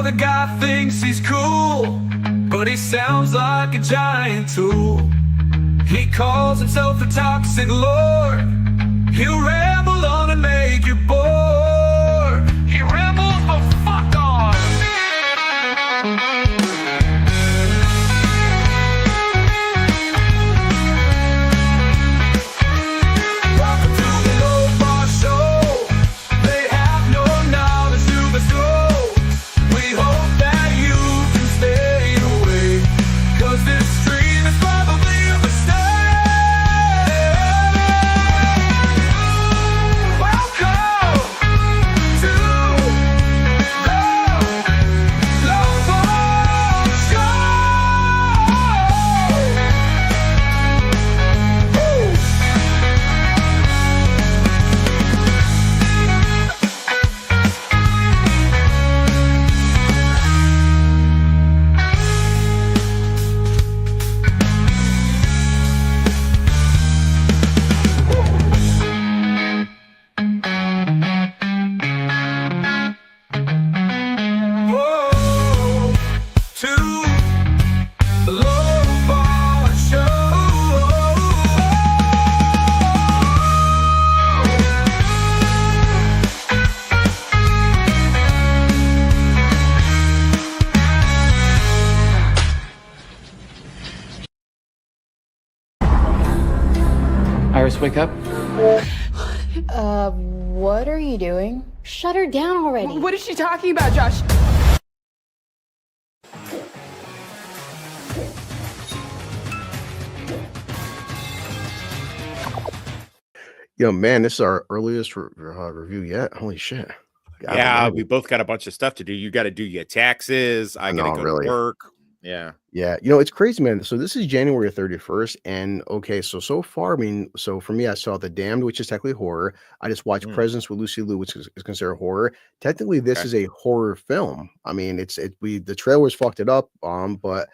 other guy thinks he's cool, but he sounds like a giant tool. He calls himself a toxic lord. He'll ramble on and make you bored. He rambles the fuck on. Welcome to the Low Bar Show. They have no knowledge to bestow. We hope that you can stay away, 'cause this stream is probably a mistake. Welcome to the Low Bar Show. Woo! Whoa, to the Low Bar Show. Iris, wake up. What are you doing? Shut her down already. What is she talking about, Josh? Yo, man, this is our earliest review yet. Holy shit. God Yeah, almighty. we both got a bunch of stuff to do. You got to do your taxes. I got No, to go really. to work. Yeah. Yeah, it's crazy, man. So this is January 31st, and okay, so far, I mean, so for me, I saw The Damned, which is technically horror. I just watched Mm. Presence with Lucy Liu, which is considered horror. Technically, this Okay. is a horror film. I mean, the trailers fucked it up, but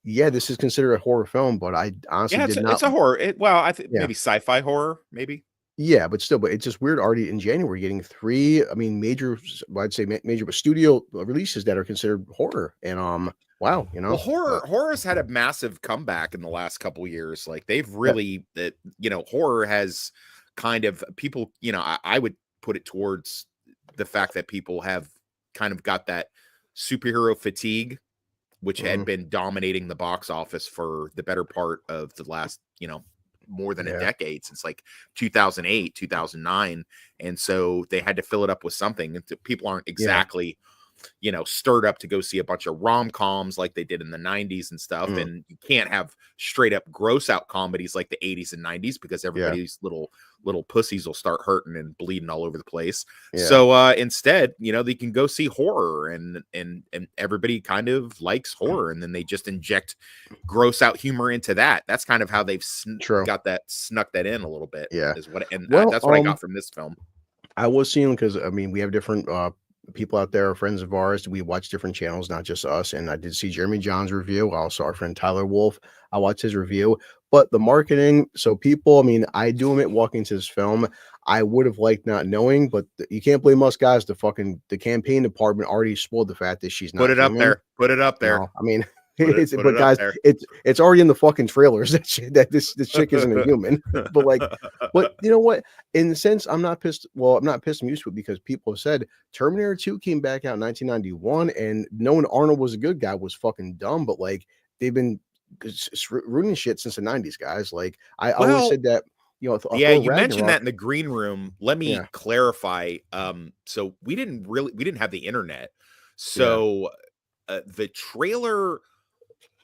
yeah, this is considered a horror film. But I honestly Yeah, did it's not. a horror. Well, I think Yeah. maybe sci-fi horror, maybe. Yeah, but still, but it's just weird already in January getting three. I mean, I'd say major studio releases that are considered horror, and wow, Well, horror's had a massive comeback in the last couple years. Like they've really horror has kind of people, I would put it towards the fact that people have kind of got that superhero fatigue, which had been dominating the box office for the better part of the last, more than a Yeah. decade, since like 2008, 2009. And so they had to fill it up with something. And people aren't exactly, stirred up to go see a bunch of rom-coms like they did in the 90s and stuff. And you can't have straight up gross out comedies like the 80s and 90s because everybody's little pussies will start hurting and bleeding all over the place. Yeah. So instead, they can go see horror, and everybody kind of likes horror, and then they just inject gross out humor into that. That's kind of how they've True. snuck that in a little bit. Yeah. That's what I got from this film. I was seeing, because I mean, we have different people out there, friends of ours. We watch different channels, not just us. And I did see Jeremy John's review. Also, our friend Tyler Wolf. I watched his review. But the marketing, so people, I mean, I do admit, walking to this film, I would have liked not knowing, but you can't blame us guys. The campaign department already spoiled the fact that she's not. Put it up human. there. Put it up there. No, I mean, Put it but up guys, there. it's already in the fucking trailers that this chick isn't a human. But you know what? In the sense, I'm not pissed. Well, I'm not pissed. I'm used to it because people have said Terminator 2 came back out in 1991, and knowing Arnold was a good guy was fucking dumb. But like they've been ruining shit since the 90s, guys. Like I always said that. Yeah, you mentioned that in the green room. Let me clarify. So we didn't have the internet. So the trailer,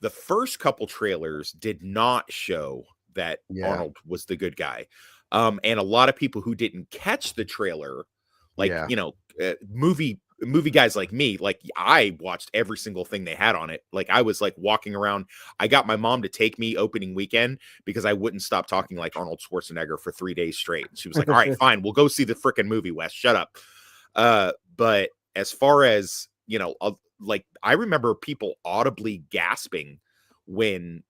the first couple trailers did not show that Arnold was the good guy. And a lot of people who didn't catch the trailer, movie guys like me, like I watched every single thing they had on it. Like I was like walking around. I got my mom to take me opening weekend because I wouldn't stop talking like Arnold Schwarzenegger for 3 days straight. And she was like, all right, fine, we'll go see the freaking movie, Wes, shut up. But as far as, like I remember people audibly gasping when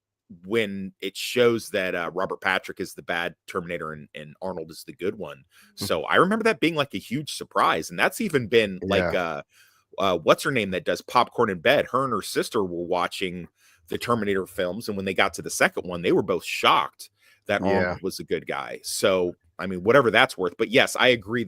it shows that Robert Patrick is the bad Terminator and Arnold is the good one. So I remember that being like a huge surprise. And that's even been like what's her name that does Popcorn in Bed. Her and her sister were watching the Terminator films, and when they got to the second one, they were both shocked that Yeah. Arnold was a good guy. So I mean, whatever that's worth. But yes, I agree.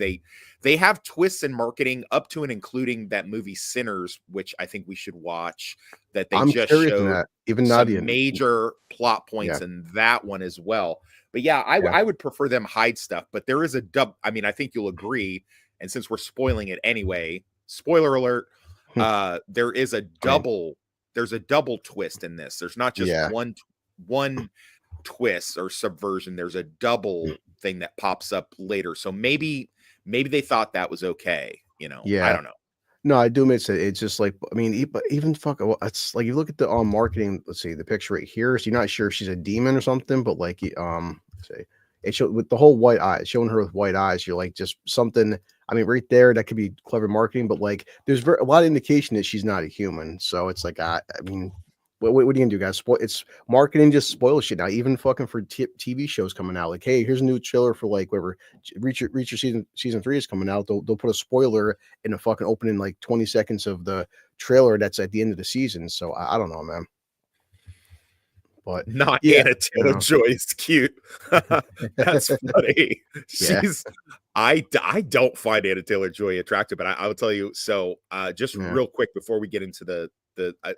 They have twists in marketing up to and including that movie Sinners, which I think we should watch. That they I'm just curious in showed that. Even some Nadia. major plot points Yeah. in that one as well. But yeah, Yeah. I would prefer them hide stuff. But there is a dub. I mean, I think you'll agree. And since we're spoiling it anyway, spoiler alert. There is a double. There's a double twist in this. There's not just Yeah. one twist or subversion. There's a double thing that pops up later. So maybe they thought that was okay. You know, Yeah. I don't know. No, I do admit it's just like, I mean, but even well, it's like you look at the marketing. Let's see the picture right here. So you're not sure if she's a demon or something, but like let's see, it showed with the whole white eyes, showing her with white eyes. You're like just something. I mean, right there, that could be clever marketing, but like there's a lot of indication that she's not a human. So it's like, I mean, what are you gonna do, guys? It's marketing just spoils shit now. Even fucking for TV shows coming out, like, hey, here's a new trailer for like whatever Reacher season 3 is coming out. They'll put a spoiler in the fucking opening like 20 seconds of the trailer that's at the end of the season. So I don't know, man. But Not yeah, Anna Taylor-Joy is cute. That's funny. Yeah. I don't find Anna Taylor-Joy attractive, but I will tell you. So just Yeah. real quick before we get into the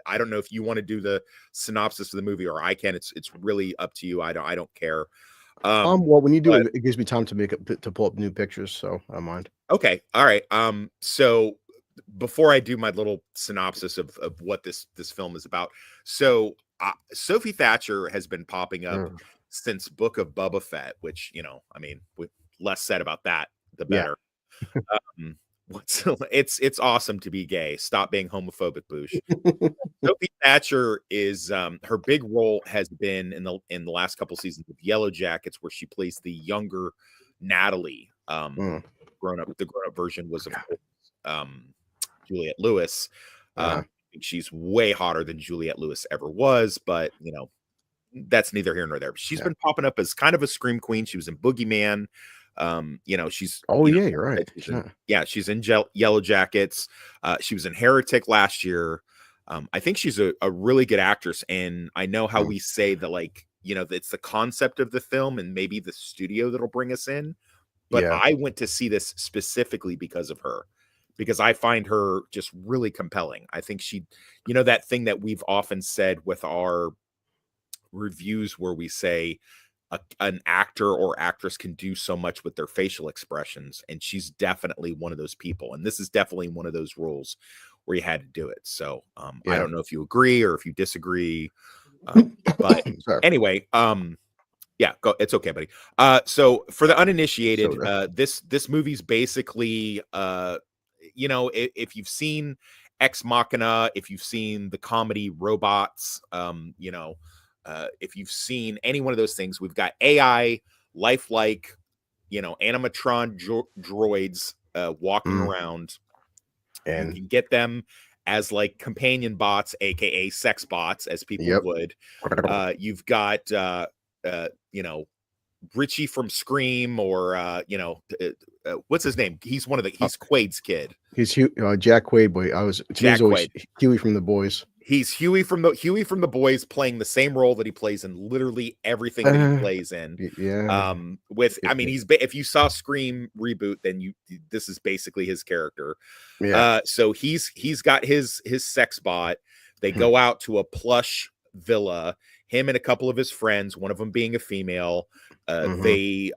I don't know if you want to do the synopsis of the movie or I can. It's really up to you. I don't care. Well, when you do it gives me time to pull up new pictures, so I don't mind. Okay. All right. So before I do my little synopsis of what this film is about, so Sophie Thatcher has been popping up since Book of Boba Fett, which, you know, I mean, with less said about that, the Yeah. better. It's awesome to be gay. Stop being homophobic, Boosh. Sophie Thatcher is her big role has been in the last couple seasons of Yellow Jackets, where she plays the younger Natalie. The grown up version was of course Juliette Lewis. She's way hotter than Juliette Lewis ever was, but you know, that's neither here nor there. She's been popping up as kind of a scream queen. She was in Boogeyman. You know, she's you're right. She's in Yellow Jackets. She was in Heretic last year. I think she's a really good actress, and I know how we say that, like, you know, it's the concept of the film and maybe the studio that'll bring us in. But I went to see this specifically because of her, because I find her just really compelling. I think she, you know, that thing that we've often said with our reviews where we say an actor or actress can do so much with their facial expressions, and she's definitely one of those people, and this is definitely one of those roles where you had to do it. So I don't know if you agree or if you disagree, but anyway, yeah, go, it's okay, buddy. So for the uninitiated, this movie's basically you know, if you've seen Ex Machina, if you've seen the comedy Robots, you know, if you've seen any one of those things, we've got AI, lifelike, you know, animatron droids walking around, and you can get them as like companion bots, aka sex bots, as people would. You've got you know, Richie from Scream, or you know, what's his name? He's Quaid's kid. He's Jack Quaid, boy. He's always Huey from The Boys. He's Huey from the Boys, playing the same role that he plays in literally everything that he plays in. I mean, if you saw Scream reboot, then this is basically his character. So he's got his sex bot. They go out to a plush villa, him and a couple of his friends, one of them being a female. They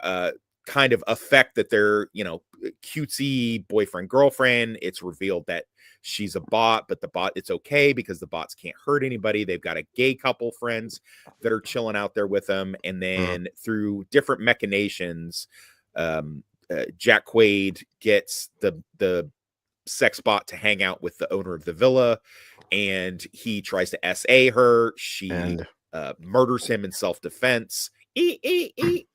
kind of affect that they're, you know, cutesy boyfriend girlfriend. It's revealed that she's a bot, but the bot, it's okay because the bots can't hurt anybody. They've got a gay couple friends that are chilling out there with them, and then through different machinations, Jack Quaid gets the sex bot to hang out with the owner of the villa, and he tries to SA her. She murders him in self-defense.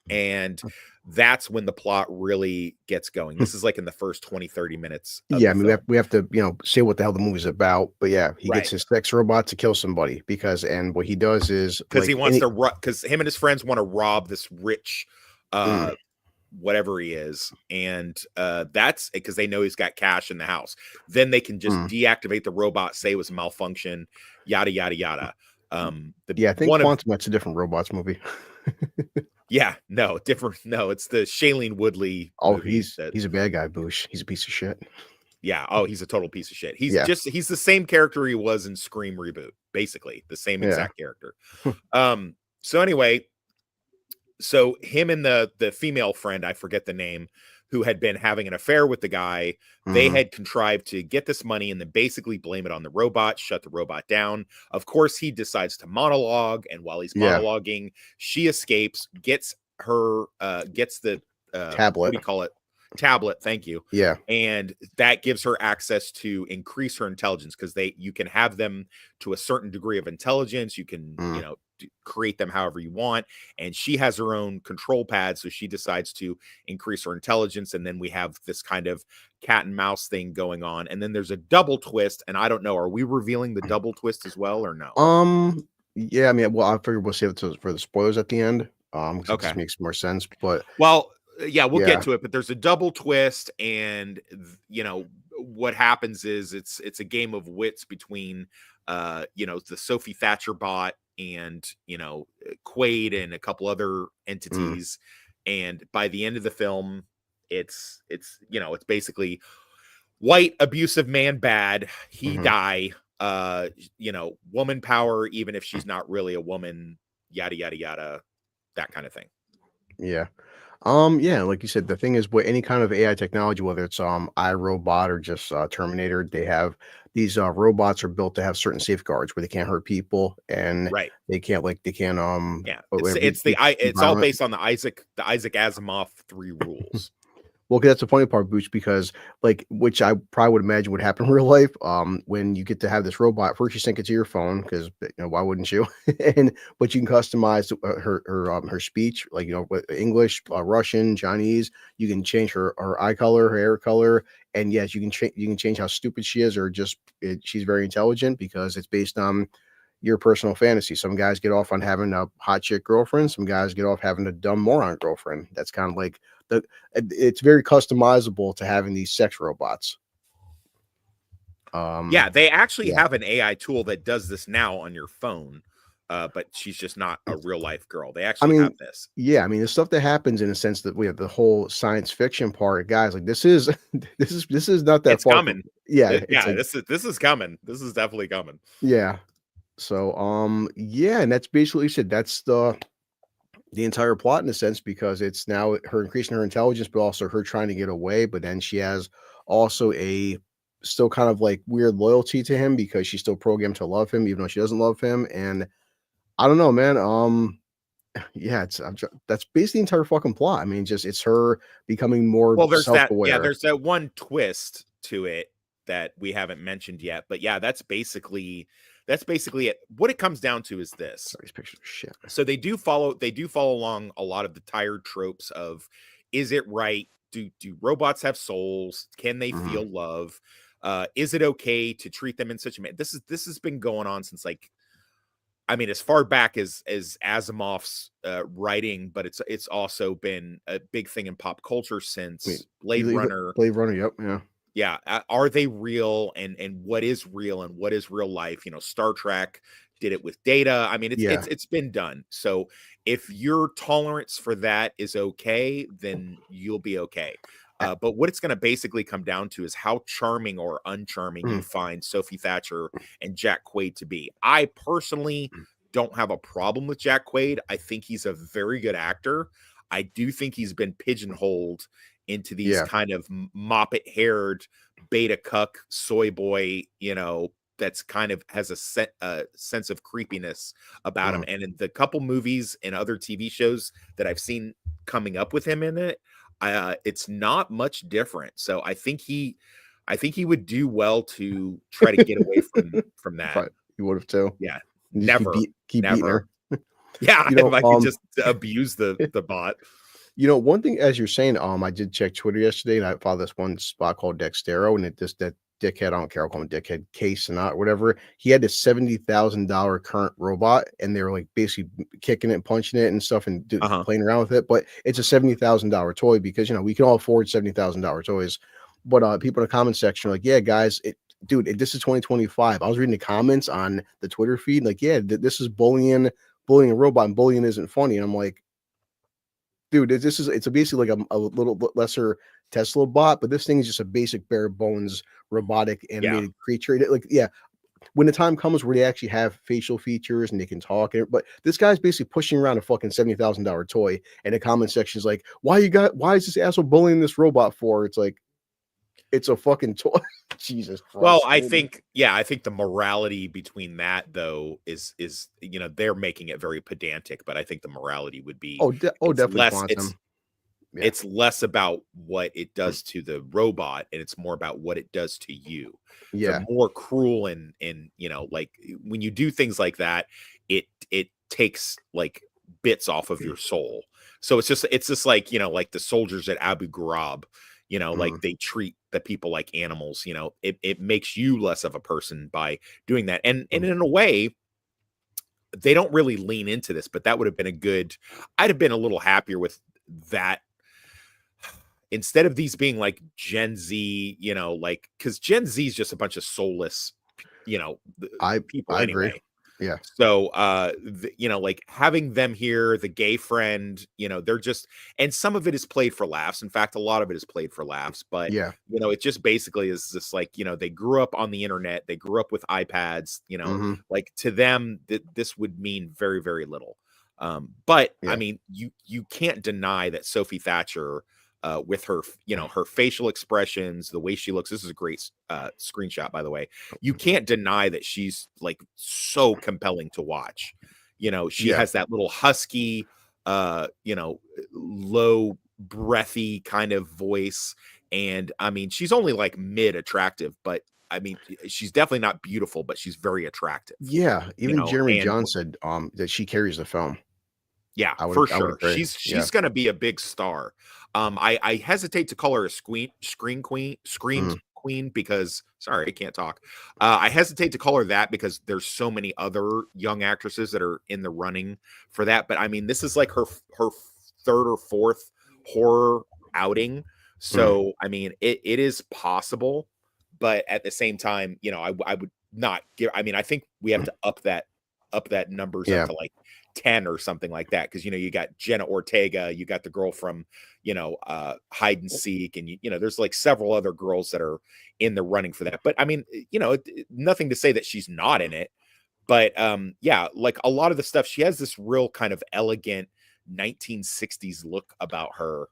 And that's when the plot really gets going. This is like in the first 20-30 minutes. I mean, we have to, you know, say what the hell the movie's about. But yeah, he gets his sex robot to kill somebody and what he does is because he wants to because him and his friends want to rob this rich whatever he is, and that's because they know he's got cash in the house. Then they can just deactivate the robot, say it was a malfunction, yada yada yada. Yeah, I think Quantum That's a different robots movie. Yeah, no, different. No, it's the Shailene Woodley. Oh, he's a bad guy, Boosh. He's a piece of shit. Yeah. Oh, he's a total piece of shit. He's the same character he was in Scream reboot, basically the same exact character. So anyway, so him and the female friend, I forget the name, who had been having an affair with the guy, they had contrived to get this money and then basically blame it on the robot, shut the robot down. Of course, he decides to monologue, and while he's monologuing, she escapes, gets the tablet. What do you call it? Tablet, thank you. Yeah. And that gives her access to increase her intelligence, because you can have them to a certain degree of intelligence. You can, create them however you want. And she has her own control pad, so she decides to increase her intelligence. And then we have this kind of cat and mouse thing going on. And then there's a double twist. And I don't know, are we revealing the double twist as well or no? Yeah, I mean, well, I figure we'll save it for the spoilers at the end. It just makes more sense. But we'll get to it. But there's a double twist, and what happens is it's a game of wits between the Sophie Thatcher bot and Quaid and a couple other entities. And by the end of the film, it's basically white abusive man bad, he die, woman power even if she's not really a woman, yada yada yada, that kind of thing. Yeah. Like you said, the thing is, with any kind of AI technology, whether it's iRobot or just Terminator, they have these robots are built to have certain safeguards where they can't hurt people, and they can't it's all based on the Isaac Asimov 3 rules. Well, that's the funny part, Booch, because which I probably would imagine would happen in real life. When you get to have this robot, first you sync it to your phone, because why wouldn't you? But you can customize her speech, English, Russian, Chinese. You can change her eye color, her hair color, and yes, you can change how stupid she is, or she's very intelligent, because it's based on your personal fantasy. Some guys get off on having a hot chick girlfriend. Some guys get off having a dumb moron girlfriend. That's kind of like it's very customizable to having these sex robots. They actually have an AI tool that does this now on your phone, but she's just not a real life girl. They actually have this. Yeah, I mean, the stuff that happens in a sense that we have the whole science fiction part, guys. Like this is not that it's far coming. This is coming. This is definitely coming. Yeah. So and that's basically said. That's the entire plot in a sense, because it's now her increasing her intelligence, but also her trying to get away. But then she has also a still kind of like weird loyalty to him, because she's still programmed to love him, even though she doesn't love him. And I don't know, man. That's basically the entire fucking plot. I mean, it's her becoming more self-aware. There's that one twist to it that we haven't mentioned yet, but that's basically it. What it comes down to is this. Sorry, these pictures are shit. So they do follow along a lot of the tired tropes of, is it right? Do robots have souls? Can they feel love? Is it okay to treat them in such a manner? This has been going on since as far back as Asimov's writing, but it's also been a big thing in pop culture since Blade Runner. Yep, yeah. Yeah, are they real, and what is real and what is real life? Star Trek did it with Data. I mean, it's been done. So if your tolerance for that is okay, then you'll be okay. But what it's going to basically come down to is how charming or uncharming you find Sophie Thatcher and Jack Quaid to be. I personally don't have a problem with Jack Quaid. I think he's a very good actor. I do think he's been pigeonholed into these kind of moppet-haired beta cuck soy boy, that's kind of has a sense of creepiness about him. And in the couple movies and other TV shows that I've seen coming up with him in it, it's not much different. So I think he would do well to try to get away from that. Right. You would have too. Yeah, never. Keep beating her. Yeah, if I could just abuse the bot. One thing, as you're saying, I did check Twitter yesterday, and I found this one spot called Dextero, and dickhead, I don't care, I'll call him dickhead, Case and not whatever. He had this $70,000 current robot, and they were like basically kicking it and punching it and stuff and playing around with it. But it's a $70,000 toy because we can all afford $70,000 toys. But people in the comment section are like, yeah, guys, dude, this is 2025. I was reading the comments on the Twitter feed, like, yeah, this is bullying a robot, and bullying isn't funny. And I'm like, dude, it's basically like a little bit lesser Tesla bot, but this thing is just a basic bare bones robotic animated creature. When the time comes where they actually have facial features and they can talk, but this guy's basically pushing around a fucking $70,000 toy, and the comment section is like, why is this asshole bullying this robot for? It's like, it's a fucking toy. Jesus Christ. Well, I think the morality between that though is they're making it very pedantic, but I think the morality would be definitely it's less about what it does to the robot, and it's more about what it does to you. Yeah, the more cruel and like when you do things like that, it takes like bits off of your soul. So it's just like like the soldiers at Abu Ghraib. Like they treat the people like animals. It makes you less of a person by doing that. And in a way, they don't really lean into this, but that would have been I'd have been a little happier with that. Instead of these being like Gen Z, like, because Gen Z is just a bunch of soulless, people I anyway. Agree. Yeah. So, like having them here, the gay friend, they're just, and some of it is played for laughs. In fact, a lot of it is played for laughs, but yeah, it just basically is just like, they grew up on the internet, they grew up with iPads, like to them, this would mean very, very little. But I mean, you can't deny that Sophie Thatcher, with her, her facial expressions, the way she looks. This is a great screenshot, by the way. You can't deny that she's like so compelling to watch. She has that little husky, low breathy kind of voice. And I mean, she's only like mid attractive, but I mean, she's definitely not beautiful, but she's very attractive. Yeah. Even Jeremy John said that she carries the film. Yeah, for sure. She's going to be a big star. I hesitate to call her a screen queen because, sorry, I can't talk. I hesitate to call her that because there's so many other young actresses that are in the running for that. But I mean, this is like her third or fourth horror outing. So, I mean, it is possible, but at the same time, I would not give, I mean, I think we have to up that numbers up to like 10 or something like that, because you got Jenna Ortega, you got the girl from Hide and Seek, and there's like several other girls that are in the running for that. But I mean, nothing to say that she's not in it, but like a lot of the stuff, she has this real kind of elegant 1960s look about her,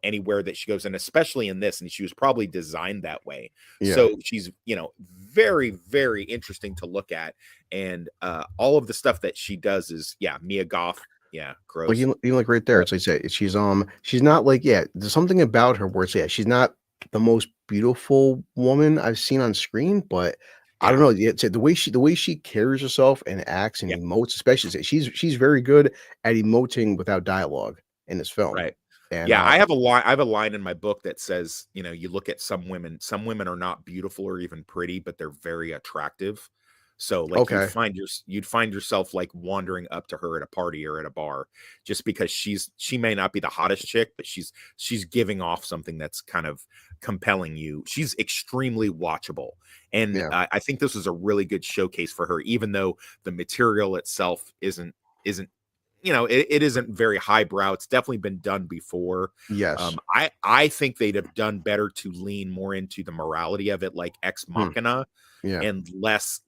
anywhere that she goes, and especially in this, and she was probably designed that way. So she's very, very interesting to look at, and all of the stuff that she does is Mia Goth, gross. Like you like right there, it's like she's not like there's something about her where it's she's not the most beautiful woman I've seen on screen, but I don't know, the way she carries herself and acts and emotes, especially she's very good at emoting without dialogue in this film, right? And, I have a line in my book that says, you look at some women are not beautiful or even pretty, but they're very attractive. So like you'd find yourself like wandering up to her at a party or at a bar, just because she may not be the hottest chick, but she's giving off something that's kind of compelling you. She's extremely watchable. And I think this is a really good showcase for her, even though the material itself isn't it isn't very highbrow. It's definitely been done before. Yes. I think they'd have done better to lean more into the morality of it, like Ex Machina, and less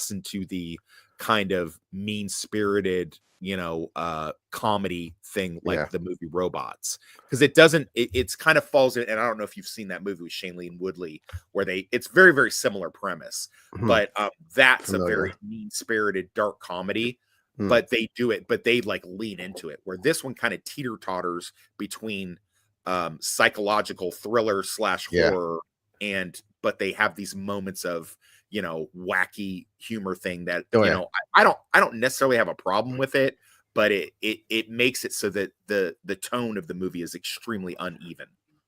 into the kind of mean-spirited, comedy thing like the movie Robots. Because it's kind of falls in, and I don't know if you've seen that movie with Shailene Woodley, where it's very, very similar premise, but that's a very mean-spirited dark comedy. But they do it, but they like lean into it, where this one kind of teeter-totters between psychological thriller / horror, but they have these moments of wacky humor thing that I don't necessarily have a problem with it, but it makes it so that the tone of the movie is extremely uneven.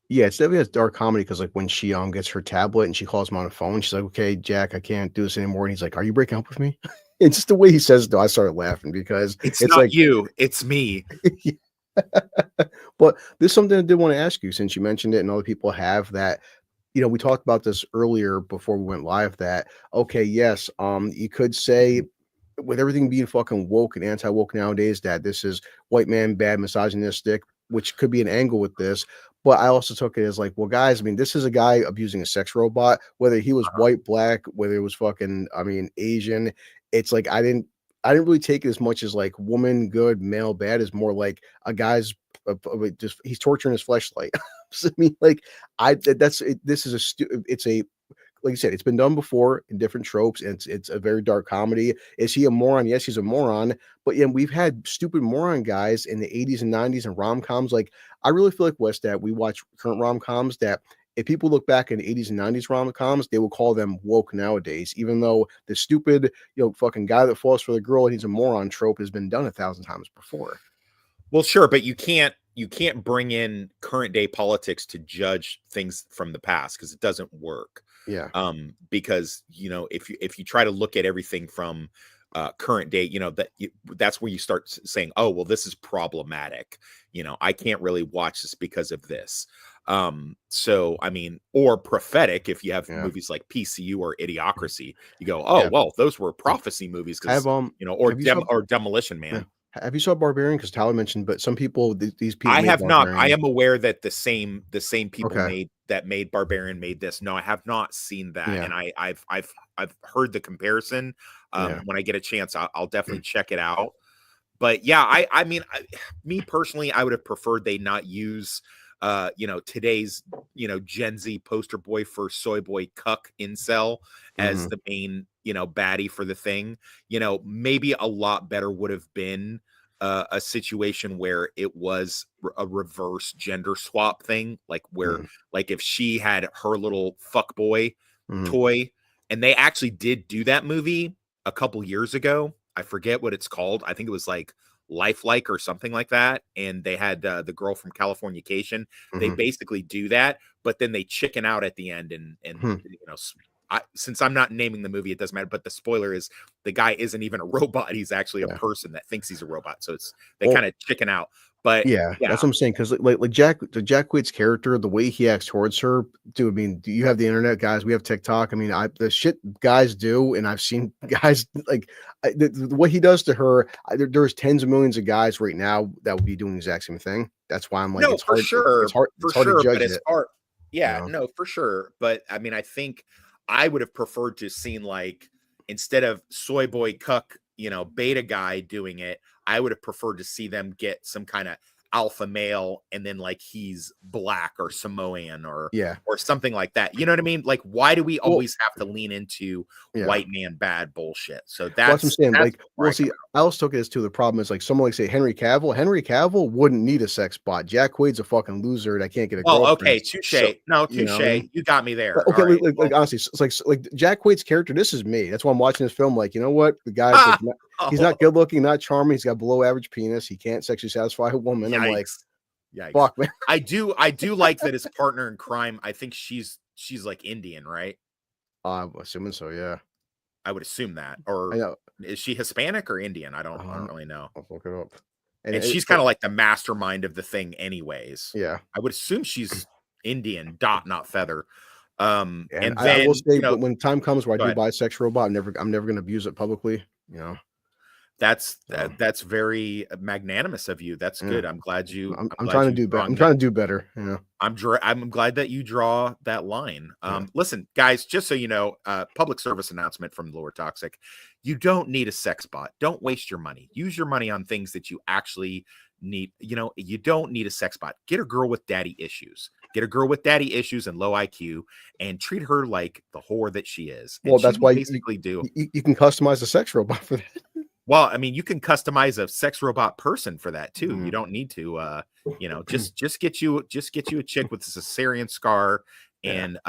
Yeah, it's definitely a dark comedy because like when she gets her tablet and she calls him on the phone, she's like, "Okay, Jack, I can't do this anymore." And he's like, "Are you breaking up with me?" It's just the way he says it, though. I started laughing because It's it's not like, you, it's me. but there's something I did want to ask you since you mentioned it, and other people have that. We talked about this earlier before we went live. That okay, yes, you could say with everything being fucking woke and anti woke nowadays, that this is white man bad, misogynistic, which could be an angle with this. But I also took it as like, well, guys, I mean, this is a guy abusing a sex robot, whether he was white, black, whether it was fucking, I mean, Asian. It's like I didn't really take it as much as like woman good, male bad. Is more like a guy's just he's torturing his fleshlight. So, I mean, like that's it, this is it's a like you said, it's been done before in different tropes, and it's a very dark comedy. Is he a moron? Yes, he's a moron. But yeah, we've had stupid moron guys in the 80s and 90s and rom-coms. Like I really feel like West that we watch current rom-coms that if people look back in the 80s and 90s rom-coms, they will call them woke nowadays, even though the stupid, fucking guy that falls for the girl and he's a moron trope has been done 1,000 times before. Well, sure, but you can't bring in current day politics to judge things from the past because it doesn't work. Yeah. Because if you try to look at everything from current day, that's where you start saying, oh, well, this is problematic. I can't really watch this because of this. So I mean, or prophetic, if you have Yeah. movies like PCU or Idiocracy, you go, oh, Yeah. well, those were prophecy movies I have because or have you saw or Demolition Man. yeah. Have you saw Barbarian? Because Tyler mentioned, but some people these people I made have not. I Barbarian. am aware that the same people Okay. made Barbarian made this. No, I have not seen that, Yeah. and I've heard the comparison. Yeah. When I get a chance, I'll definitely check it out. But yeah, I mean, me personally, I would have preferred they not use today's Gen Z poster boy for soy boy cuck incel as Mhm. the main baddie for the thing. Maybe a lot better would have been a situation where it was a reverse gender swap thing, like where Mhm. like if she had her little fuck boy Mhm. toy, and they actually did do that movie a couple years ago. I forget what it's called. I think it was like Lifelike or something like that. And they had the girl from Californication. They Mhm. basically do that, but then they chicken out at the end. And Hmm. since I'm not naming the movie, it doesn't matter. But the spoiler is the guy isn't even a robot; he's actually a Yeah. person that thinks he's a robot. So they Well, kind of chicken out. But yeah, yeah, that's what I'm saying. Because like Jack Quaid's character, the way he acts towards her, dude. I mean, do you have the internet, guys? We have TikTok. I mean, the shit guys do, and I've seen guys like what he does to her. There's tens of millions of guys right now that would be doing the exact same thing. That's why I'm like, no, it's for hard. sure, It's hard to But judge as it. far, You yeah, know. no, for sure. But I mean, I think I would have preferred to seen like instead of soy boy cuck, beta guy doing it, I would have preferred to see them get some kind of alpha male and then like he's black or Samoan Yeah. or something like that. You know what I mean? Like, why do we Well, always have to lean into yeah. white man bad bullshit? So Well, that's what I'm saying. that's Like, where I well, come see, I also took it as too. The problem is like someone like say Henry Cavill. Henry Cavill wouldn't need a sex bot. Jack Quaid's a fucking loser that can't get a Well, girlfriend. okay, touche. So No, you know touche. what I mean? You got me But there. okay, All right. like Well, honestly, it's like Jack Quaid's character. This is me. That's why I'm watching this film. Like, you know what? The guy's like, he's not good looking, not charming. He's got below average penis. He can't sexually satisfy a woman. I'm like, yikes. Yikes. fuck, man. I do like that his partner in crime, I think she's like Indian, right? I'm assuming so. Yeah, I would assume that. I Or know. is she Hispanic or Indian? I don't really know. I'll look it up. And And she's kind of like the mastermind of the thing anyways. yeah. I would assume she's Indian, not feather. And And I will then, say, but when time comes where I go do ahead. buy a sex robot, I'm never going to abuse it publicly. You know. So, That's very magnanimous of you. That's yeah. good. I'm glad you I'm trying to do better. I'm trying to do better. You know. I'm glad that you draw that line. Yeah. Listen, guys, just so you know, public service announcement from Lower Toxic. You don't need a sex bot. Don't waste your money. Use your money on things that you actually need. You don't need a sex bot. Get a girl with daddy issues. Get a girl with daddy issues and low IQ and treat her like the whore that she is. And Well, she that's will why basically do. you can customize a sex robot for that. Well, I mean, you can customize a sex robot person for that too. Mhm. You don't need to, just get you a chick with a cesarean scar Yeah. and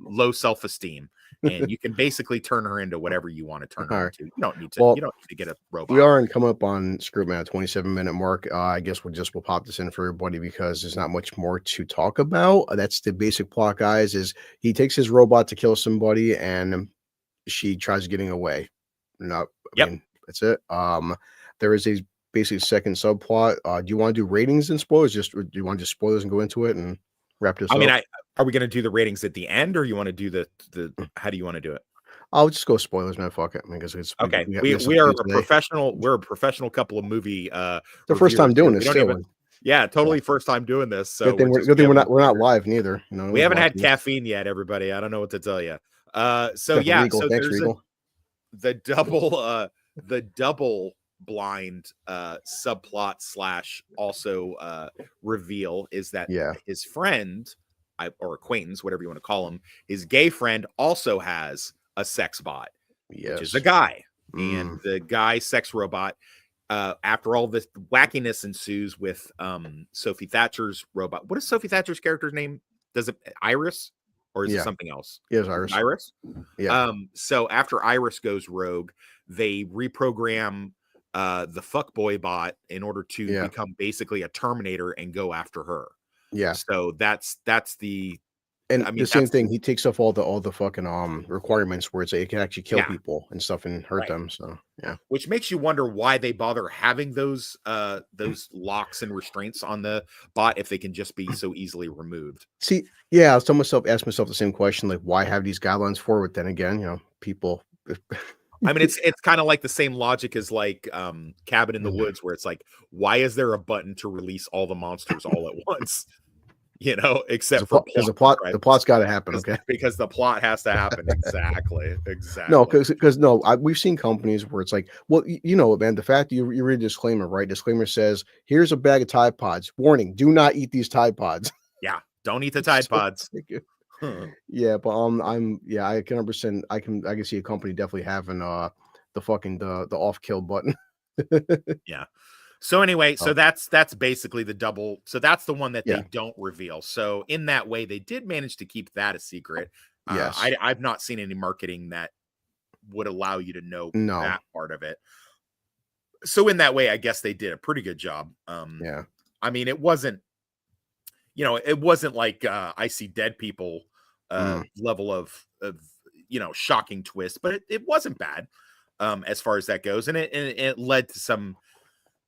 low self-esteem, and you can basically turn her into whatever you want to turn her All right. into. You don't need to. Well, You don't need to get a robot. We are coming up on Screwman at 27-minute mark. I guess we'll pop this in for everybody because there's not much more to talk about. That's the basic plot, guys. Is he takes his robot to kill somebody and she tries getting away. No, I Yep. mean that's it. There is a basically second subplot. Do you want to do ratings and spoilers? Or do you want to just spoilers and go into it and wrap this I up? mean, are we going to do the ratings at the end, or you want to do the how do you want to do it? I'll just go spoilers, man. Fuck it. I mean, because it's Okay, we we are a today. professional. We're a professional couple of movie. The first time reviewers doing here. this We don't too. even- yeah, totally first time doing this. So Good thing we're not live neither. You know, We haven't had watching this. caffeine yet, everybody. I don't know what to tell you. So Except for yeah, Regal. so Thanks, there's Regal. the double blind subplot / also reveal is that Yeah. his friend or acquaintance, whatever you want to call him, his gay friend also has a sex bot, Yes. which is a guy. Mm. And the guy sex robot, after all this wackiness ensues with Sophie Thatcher's robot. What is Sophie Thatcher's character's name? Does it Iris or is it Yeah. something else? Yes, Iris. Iris. Yeah. So after Iris goes rogue, they reprogram the fuckboy bot in order to Yeah. become basically a Terminator and go after her. Yeah. So that's the And I mean, the same that's- thing, he takes off all the fucking requirements where it's like it can actually kill Yeah. people and stuff and hurt Right. them. So yeah. which makes you wonder why they bother having those locks and restraints on the bot if they can just be so easily removed. See, yeah, I was telling myself, ask myself the same question, like why have these guidelines for it? Then again, you know, people I mean, it's kind of like the same logic as like Cabin in the Mhm. Woods, where it's like, why is there a button to release all the monsters all at once? You know, except for because the right? plot's got to happen. Okay. Because the plot has to happen. Exactly. No, because no, we've seen companies where it's like, well, you know, man, the fact that you read a disclaimer, right? Disclaimer says, here's a bag of Tide Pods. Warning, do not eat these Tide Pods. Yeah, don't eat the Tide So- Pods. Huh. Yeah, but I can understand. I can see a company definitely having the fucking the off kill button. So anyway, so Oh. that's basically the double. So that's the one that Yeah. they don't reveal. So in that way, they did manage to keep that a secret. Yes. I've not seen any marketing that would allow you to know No. that part of it. So in that way, I guess they did a pretty good job. Yeah. I mean, it wasn't, it wasn't like I See Dead People level of shocking twist, but it wasn't bad as far as that goes, and it led to some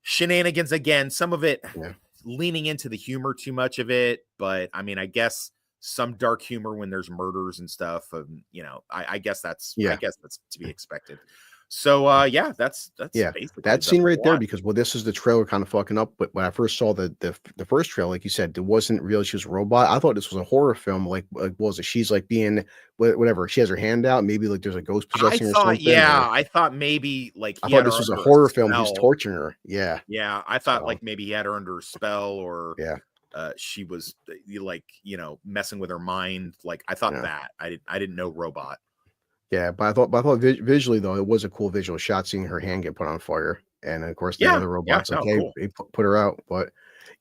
shenanigans again. Some of it Yeah. leaning into the humor too much of it, but I mean, I guess some dark humor when there's murders and stuff. I guess that's to be expected. So yeah, that's Yeah, basically that the scene right there, plot. because this is the trailer kind of fucking up. But when I first saw the first trailer, like you said, it wasn't real. She was a robot. I thought this was a horror film. Like what was it? She's like being whatever. She has her hand out. Maybe like there's a ghost possessing her or something. I thought maybe like I he thought had this her was a under horror film. He's spell. torturing her. Yeah. Yeah, I thought So- like maybe he had her under a spell, or Yeah. she was messing with her mind. Like I thought Yeah. that I didn't know robot. Yeah, but I thought visually though, it was a cool visual shot seeing her hand get put on fire, and of course the Yeah, other robots no, like, hey, cool. they put her out. But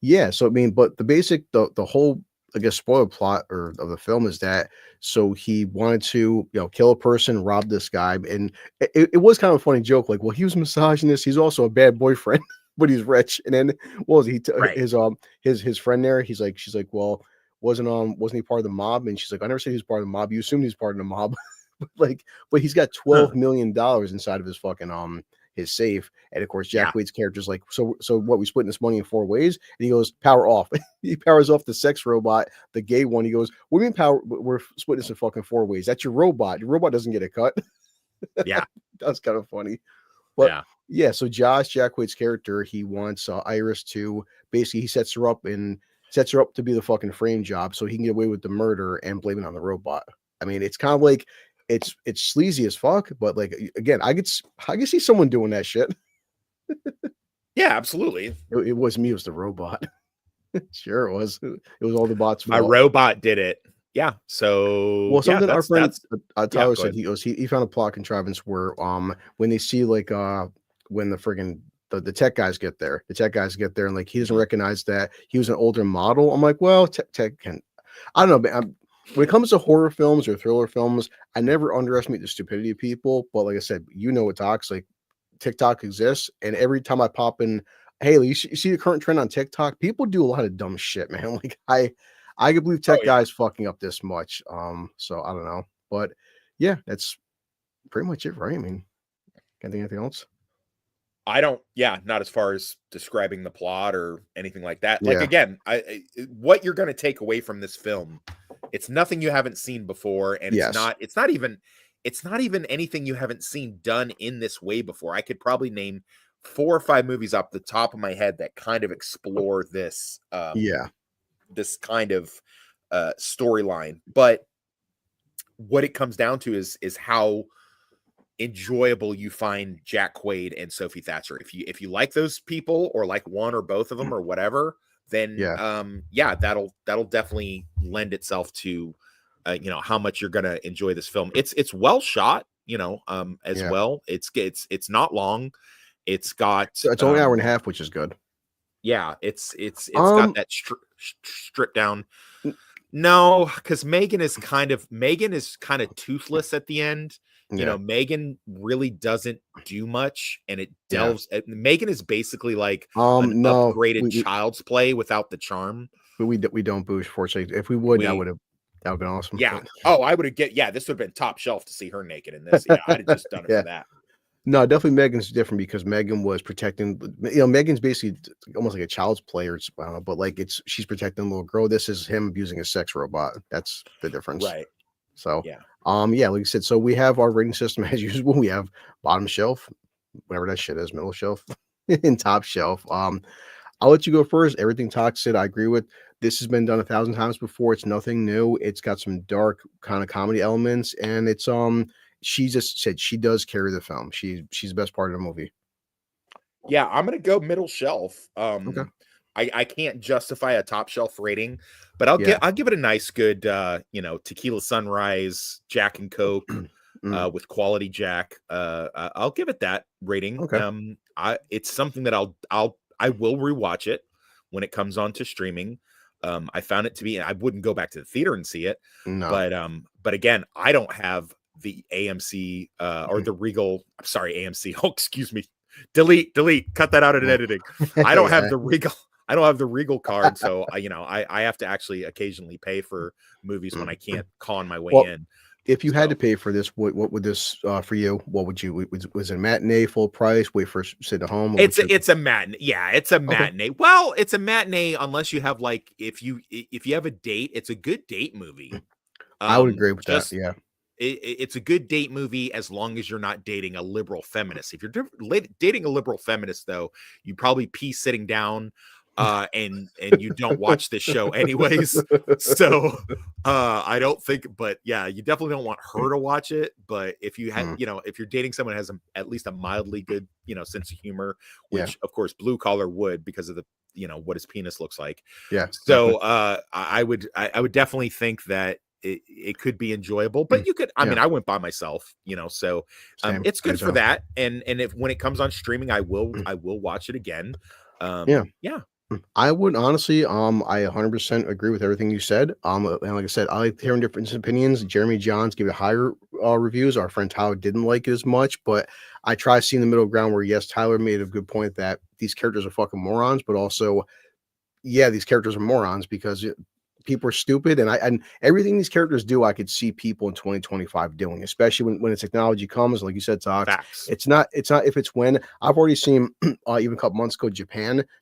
yeah, so I mean, but the whole I guess spoiler plot of the film is that so he wanted to kill a person, rob this guy, and it was kind of a funny joke. Like, well, he was misogynist. He's also a bad boyfriend, but he's rich. And then what was he? Right. His friend there. She's like, well, wasn't he part of the mob? And she's like, I never said he was part of the mob. You assumed he's part of the mob. But he's got $12 million inside of his fucking his safe, and of course Jack Wade's character's like, so what, we splitting this money in 4 ways? And he goes, power off. He powers off the sex robot, the gay one. He goes, what do you mean power? We're splitting this in fucking 4 ways. That's your robot. Your robot doesn't get a cut. Yeah. That's kind of funny. But Yeah. yeah, so Jack Wade's character, he wants Iris to basically, he sets her up to be the fucking frame job so he can get away with the murder and blame it on the robot. I mean, it's kind of like it's sleazy as fuck, but like again, I could see someone doing that shit. Yeah, absolutely. It wasn't me, it was the robot. Sure, it was. It was all the bots. My robot did it. Yeah. So Well, something our friend Tyler go said, ahead. he found a plot contrivance where when they see like when the friggin' the tech guys get there, and like he doesn't recognize that he was an older model. I'm like, well, tech can, I don't know, man. when it comes to horror films or thriller films, I never underestimate the stupidity of people. But like I said, you know what talks like TikTok exists, and every time I pop in, hey, you see the current trend on TikTok? People do a lot of dumb shit, man. Like I can believe Oh tech yeah. guys fucking up this much. So I don't know, but yeah, that's pretty much it, right? I mean, can't think of anything else. I don't, yeah, not as far as describing the plot or anything like that. Like Yeah. again, what you're going to take away from this film, it's nothing you haven't seen before, and Yes. it's not even anything you haven't seen done in this way before. I could probably name 4 or 5 movies off the top of my head that kind of explore this Yeah. this kind of storyline. But what it comes down to is how enjoyable you find Jack Quaid and Sophie Thatcher. If you like those people or like one or both of them or whatever, then Yeah. yeah, that'll definitely lend itself to how much you're gonna enjoy this film. It's well shot, as Yeah. well. It's not long. It's got So it's only an hour and a half, which is good. yeah, it's got Um, that stripped down. n- No, because Megan is kind of toothless at the end. yeah. Megan really doesn't do much, and it Yeah. delves. Megan is basically like an No, upgraded Child's Play without the charm. we don't boost, fortunately. If we would, We that would been awesome. Yeah. Oh, I would have yeah. This would have been top shelf to see her naked in this. Yeah, I'd have just done it Yeah. for that. No, definitely Megan's different because Megan was protecting, Megan's basically almost like a child's play or I don't know, but like she's protecting the little girl. This is him abusing a sex robot. That's the difference. Right. So, Yeah. yeah, like I said, so we have our rating system as usual. We have bottom shelf, whatever that shit is, middle shelf, and top shelf. I'll let you go first. Everything Talk said, I agree with. This has been done 1,000 times before. It's nothing new. It's got some dark kind of comedy elements, and it's she just said she does carry the film. She's the best part of the movie. Yeah, I'm gonna go middle shelf. Okay. I can't justify a top shelf rating, but Yeah. I'll give it a nice good Tequila Sunrise, Jack and Coke, Mm, with quality Jack. I'll give it that rating. okay. It's something that I will rewatch it when it comes on to streaming. I found it to be, I wouldn't go back to the theater and see it, No. but again, I don't have the AMC or the Regal. I'm sorry, AMC. Oh, excuse me. Delete, cut that out in Yeah. editing. I don't have Yeah. the Regal. I don't have the Regal card, so I have to actually occasionally pay for movies when I can't con my way Well, in. if you had to So pay for this, what would this for you? What would you was it a matinee full price? Wait for sit at home? What would you- it's a matinee. Yeah, it's a matinee. Well, it's a matinee unless you have like if you have a date, it's a good date movie. I would agree with Just that. Yeah. it's a good date movie as long as you're not dating a liberal feminist. If you're dating a liberal feminist, though, you probably pee sitting down, and you don't watch this show anyways. So I don't think, but yeah, you definitely don't want her to watch it. But if you have, if you're dating someone who has at least a mildly good, sense of humor, Yeah. which of course blue collar would because of the what his penis looks like. Yeah. So I would definitely think that it could be enjoyable, but you could, I mean, I went by myself, so Same. it's good Same. for that. And if when it comes on streaming, I will watch it again. Yeah. I would honestly, I 100% agree with everything you said. And like I said, I like hearing different opinions. Jeremy Johns gave it higher reviews. Our friend Tyler didn't like it as much, but I try seeing the middle ground where yes, Tyler made a good point that these characters are fucking morons, but also, yeah, these characters are morons because people are stupid, and everything these characters do, I could see people in 2025 doing, especially when the technology comes. Like you said, Tox, Facts. it's not if it's when. I've already seen even a couple months ago,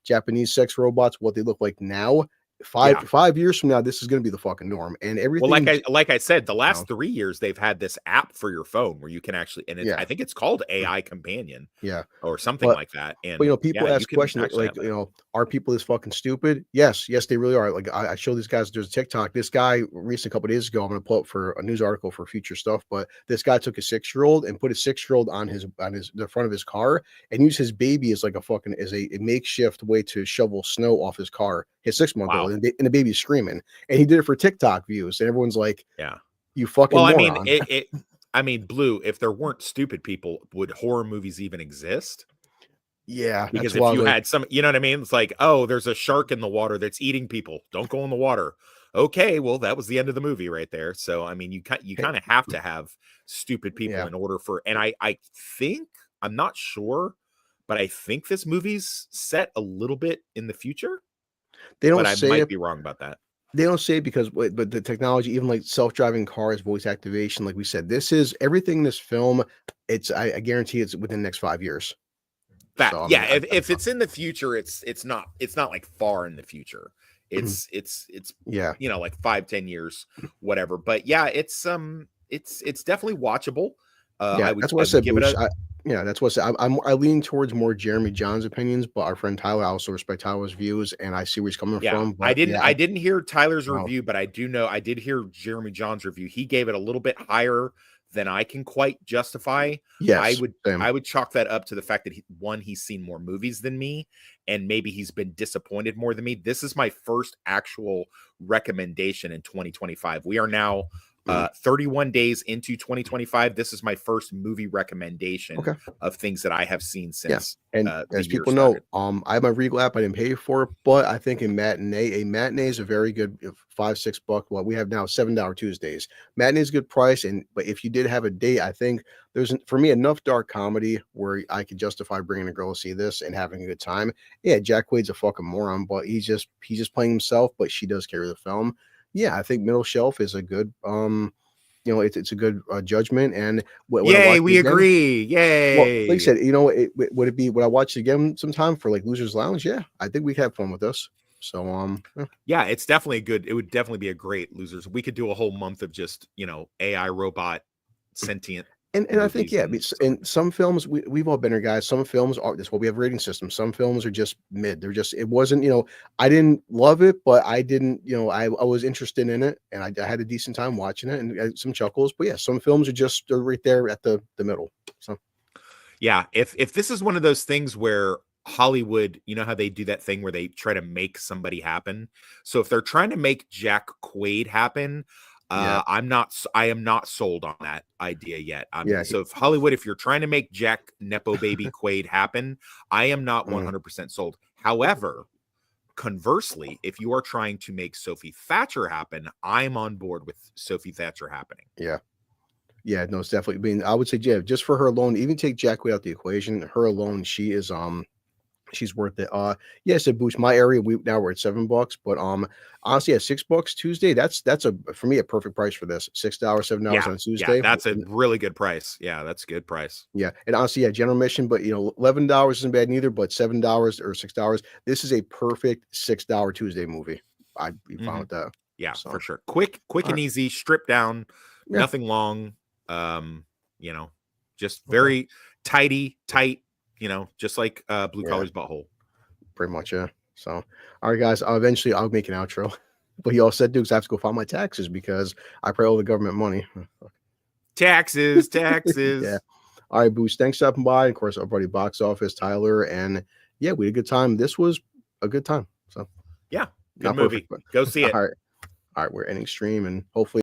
Japanese sex robots, what they look like now. 5 years from now, this is going to be the fucking norm, and everything. Well, like I said, the last 3 years they've had this app for your phone where you can actually, and I think it's called AI Companion, or something like that. And but people ask questions like, have are people this fucking stupid? Yes, they really are. Like I show these guys. There's a TikTok. This guy recently, a couple of days ago, I'm going to pull up for a news article for future stuff. But this guy took a 6-year-old and put a 6-year-old on the front of his car and used his baby as like a makeshift way to shovel snow off his car. His 6-month-old, and the baby's screaming, and he did it for TikTok views, and everyone's like, yeah, you fucking moron. I mean, Blue, if there weren't stupid people, would horror movies even exist? Yeah, because if you had some, you know what I mean? It's like, oh, there's a shark in the water that's eating people. Don't go in the water. okay, well, that was the end of the movie right there. So I mean, you kind of have to have stupid people Yeah. in order for. And I think, I'm not sure, but I think this movie's set a little bit in the future, They but don't I say might it. be wrong about that. They don't say it because, but the technology, even like self-driving cars, voice activation, like we said, this is everything in this film. I guarantee it's within the next 5 years. Fact, So I yeah. mean, If it's in the future, it's not like far in the future. Mhm. It's Yeah, like 5-10 years, whatever. But yeah, it's definitely watchable. yeah, that's what I I would said, give it Boosh. a Yeah, that's what I said. I lean towards more Jeremy John's opinions, but our friend Tyler, I also respect Tyler's views, and I see where he's coming yeah. from. But yeah, I didn't hear Tyler's no, review, but I do know I did hear Jeremy John's review. He gave it a little bit higher than I can quite justify. I yes, would same. I would chalk that up to the fact that he's seen more movies than me, and maybe he's been disappointed more than me. This is my first actual recommendation in 2025. We are now Mhm. 31 days into 2025. This is my first movie recommendation Okay. of things that I have seen Yeah, since and the as year people know, started. I have my Regal app. I didn't pay for it, but I think a matinee is a very good $5-6. Well, we have now $7 Tuesdays. Matinee is a good price, and but if you did have a date, I think there's for me enough dark comedy where I could justify bringing a girl to see this and having a good time. Yeah, Jack Quaid's a fucking moron, but he's just playing himself. But she does carry the film. Yeah, I think Middle Shelf is a good it's a good judgment. And when I Yay, watch it we again. agree. Well, like I Yay. said, would it be would I watch it again sometime for like Losers Lounge? Yeah, I think we could have fun with this. So yeah. Yeah, it's definitely good. It would definitely be a great losers. We could do a whole month of just, AI robot sentient And I think movies yeah, and stuff like in some films we've all been there, guys. Some films are this. Well, we have a rating system. Some films are just mid. They're just it wasn't. I didn't love it, but I didn't. I was interested in it, and I had a decent time watching it and some chuckles. But yeah, some films are just they're right there at the middle. So yeah, if this is one of those things where Hollywood, you know how they do that thing where they try to make somebody happen. So if they're trying to make Jack Quaid happen, yeah, I am not sold on that idea yet. yeah. So if Hollywood, if you're trying to make Jack Nepo Baby Quaid happen, I am not Mm, 100% sold. However, conversely, if you are trying to make Sophie Thatcher happen, I'm on board with Sophie Thatcher happening. yeah. Yeah, no, it's definitely. I mean, I would say, yeah, just for her alone, even take Jack Quaid out the equation, her alone, she's worth it. Yes, it boosts my area. We're at $7, but honestly, at $6 Tuesday, that's a for me a perfect price for this. $6, $7 Yeah, on yeah, Tuesday. that's a really good price. Yeah, that's a good price. Yeah, and honestly, yeah, general admission, but $11 isn't bad neither. But $7 or $6, this is a perfect $6 Tuesday movie. I'd be fine Mhm. with that. Yeah, So, for sure. Quick all and right. easy, stripped down, Yeah, nothing long. You know, just okay. very tight, just like Blue Yeah, Collar's butthole. pretty much. Yeah. So, all right, guys. Eventually, I'll make an outro. But you all said, Dukes, I have to go file my taxes because I pay all the government money. Taxes, Yeah. taxes. All right, Boost. Thanks for stopping by. Of course, our buddy Box Office, Tyler. And yeah, we had a good time. This was a good time. So Yeah, good not movie. perfect, but Go see it. all right. All right. We're ending stream and hopefully.